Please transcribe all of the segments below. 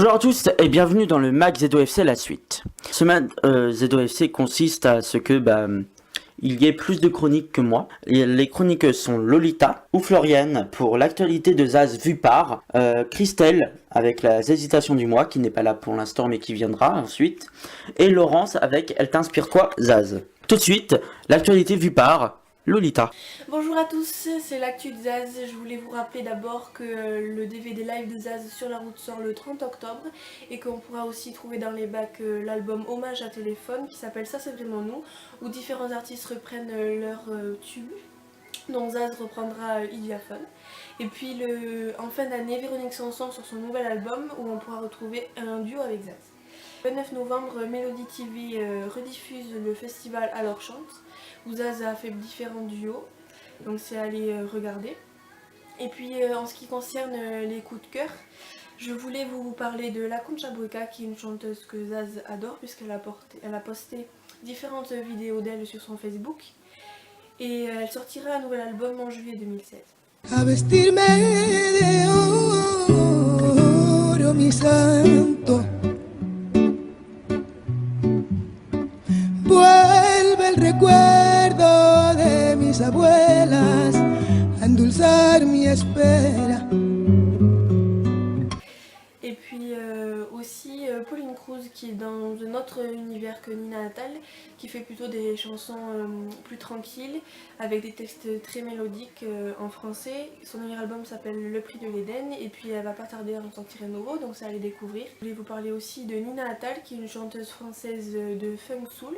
Bonjour à tous et bienvenue dans le Mag ZOFC la suite. Ce Mag ZOFC consiste à ce que il y ait plus de chroniques que moi. Et les chroniques sont Lolita ou Floriane pour l'actualité de Zaz vue par, Christelle avec la hésitation du mois qui n'est pas là pour l'instant mais qui viendra ensuite, et Laurence avec Elle t'inspire quoi Zaz. Tout de suite, l'actualité vue par Lolita. Bonjour à tous, c'est l'actu de Zaz. Je voulais vous rappeler d'abord que le DVD live de Zaz sur la route sort le 30 octobre et qu'on pourra aussi trouver dans les bacs l'album Hommage à téléphone qui s'appelle Ça c'est vraiment nous, où différents artistes reprennent leurs tubes. Donc Zaz reprendra Idiaphone. Et puis en fin d'année, Véronique Sanson sur son nouvel album où on pourra retrouver un duo avec Zaz. Le 29 novembre, Melody TV rediffuse le festival Alors Chante, où Zaz a fait différents duos, donc c'est à aller regarder. Et puis en ce qui concerne les coups de cœur, je voulais vous parler de La Concha Brica, qui est une chanteuse que Zaz adore puisqu'elle a posté différentes vidéos d'elle sur son Facebook. Et elle sortira un nouvel album en juillet 2016. A vestirme de oro, mi santo. Vuelve el recuerdo de mis abuelas a endulzar mi espera. Et puis aussi Pauline Cruz qui est dans un autre univers que Nina Attal, qui fait plutôt des chansons plus tranquilles avec des textes très mélodiques en français. Son dernier album s'appelle Le Prix de l'Éden et puis elle va pas tarder à en sortir un nouveau, donc c'est à aller découvrir. Je voulais vous parler aussi de Nina Attal qui est une chanteuse française de funk soul.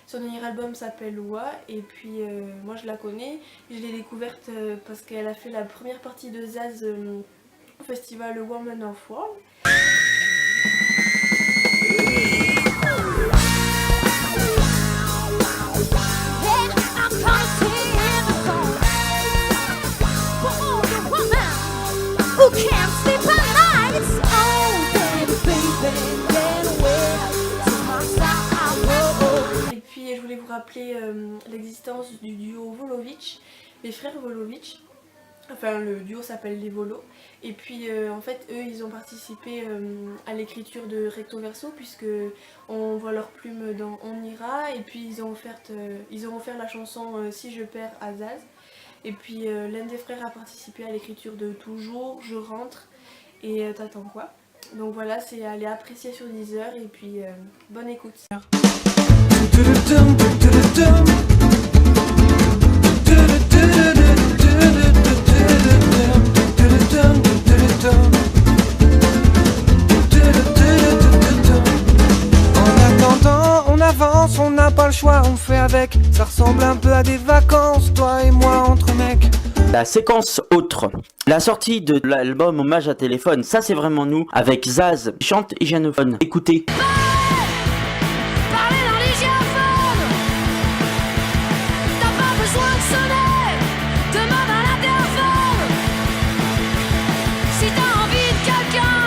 Son dernier album s'appelle Oua et puis moi je la connais, je l'ai découverte parce qu'elle a fait la première partie de Zaz au festival Woman of World. Et puis je voulais vous rappeler l'existence du duo Volovic, les frères Volovic. Enfin, le duo s'appelle Les Volos. Et puis, en fait, eux, ils ont participé à l'écriture de Recto Verso, puisque on voit leur plume dans On ira. Et puis, ils ont offert la chanson Si je perds à Zaz. Et puis, l'un des frères a participé à l'écriture de Toujours, Je rentre et T'attends quoi. Donc voilà, c'est à aller apprécier sur Deezer. Et puis, bonne écoute. On n'a pas le choix, on fait avec. Ça ressemble un peu à des vacances, toi et moi entre mecs. La séquence autre. La sortie de l'album Hommage à téléphone, ça c'est vraiment nous, avec Zaz, chante hygiénophone. Écoutez. Parlez dans l'hygiénophone. T'as pas besoin de sonner, demande à l'interphone. Si t'as envie de quelqu'un,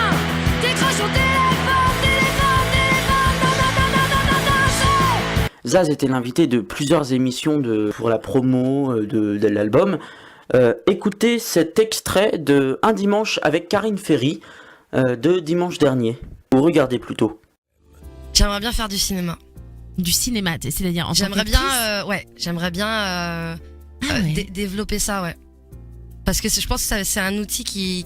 décroche ton téléphone. Zaz était l'invité de plusieurs émissions pour la promo de l'album. Écoutez cet extrait de Un dimanche avec Karine Ferry de dimanche dernier. Ou regardez plutôt. J'aimerais bien faire du cinéma. Du cinéma, c'est-à-dire en J'aimerais bien, développer ça, ouais. Parce que je pense que c'est un outil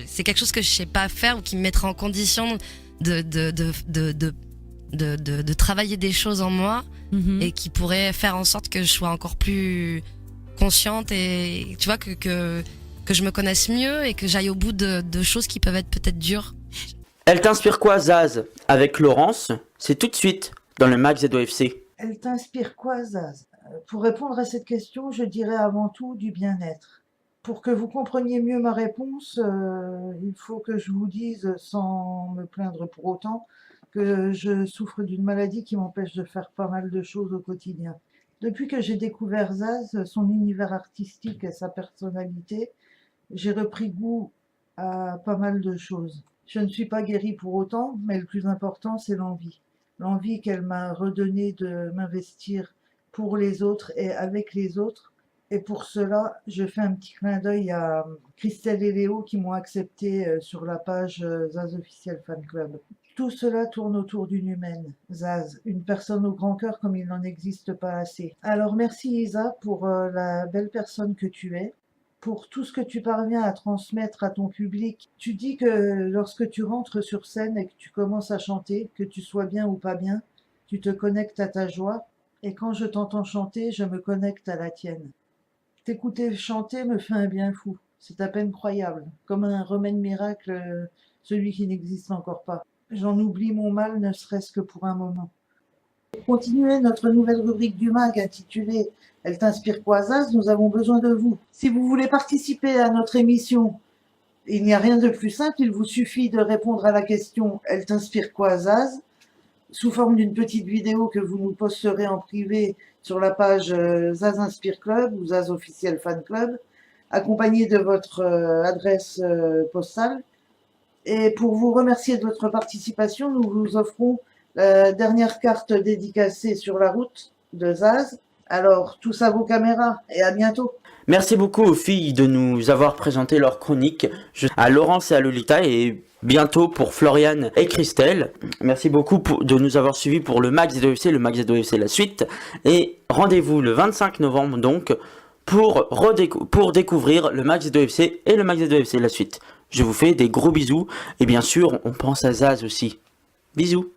c'est quelque chose que je sais pas faire ou qui me mettra en condition de travailler des choses en moi et qui pourrait faire en sorte que je sois encore plus consciente et tu vois que je me connaisse mieux et que j'aille au bout de choses qui peuvent être peut-être dures. Elle t'inspire quoi Zaz avec Laurence? C'est tout de suite dans le Mag ZOFC. Elle t'inspire quoi Zaz? Pour répondre à cette question, je dirais avant tout du bien-être. Pour que vous compreniez mieux ma réponse, il faut que je vous dise, sans me plaindre pour autant, que je souffre d'une maladie qui m'empêche de faire pas mal de choses au quotidien. Depuis que j'ai découvert Zaz, son univers artistique et sa personnalité, j'ai repris goût à pas mal de choses. Je ne suis pas guérie pour autant, mais le plus important, c'est l'envie. L'envie qu'elle m'a redonnée de m'investir pour les autres et avec les autres, Et pour cela, je fais un petit clin d'œil à Christelle et Léo qui m'ont accepté sur la page Zaz Officiel Fan Club. Tout cela tourne autour d'une humaine, Zaz, une personne au grand cœur comme il n'en existe pas assez. Alors merci Isa pour la belle personne que tu es, pour tout ce que tu parviens à transmettre à ton public. Tu dis que lorsque tu rentres sur scène et que tu commences à chanter, que tu sois bien ou pas bien, tu te connectes à ta joie, et quand je t'entends chanter, je me connecte à la tienne. T'écouter chanter me fait un bien fou, c'est à peine croyable, comme un remède miracle, celui qui n'existe encore pas. J'en oublie mon mal, ne serait-ce que pour un moment. Pour continuer notre nouvelle rubrique du MAG intitulée « Elle t'inspire quoi Zaz ?», nous avons besoin de vous. Si vous voulez participer à notre émission, il n'y a rien de plus simple, il vous suffit de répondre à la question « Elle t'inspire quoi Zaz ?», sous forme d'une petite vidéo que vous nous posterez en privé sur la page Zaz Inspire Club ou Zaz Officiel Fan Club, accompagnée de votre adresse postale. Et pour vous remercier de votre participation, nous vous offrons la dernière carte dédicacée sur la route de Zaz. Alors, tous à vos caméras et à bientôt. Merci beaucoup aux filles de nous avoir présenté leur chronique, à Laurence et à Lolita, et bientôt pour Floriane et Christelle. Merci beaucoup de nous avoir suivis pour le Mag ZOFC, le Mag ZOFC la suite, et rendez-vous le 25 novembre donc pour découvrir le Mag ZOFC et le Mag ZOFC la suite. Je vous fais des gros bisous, et bien sûr, on pense à Zaz aussi. Bisous.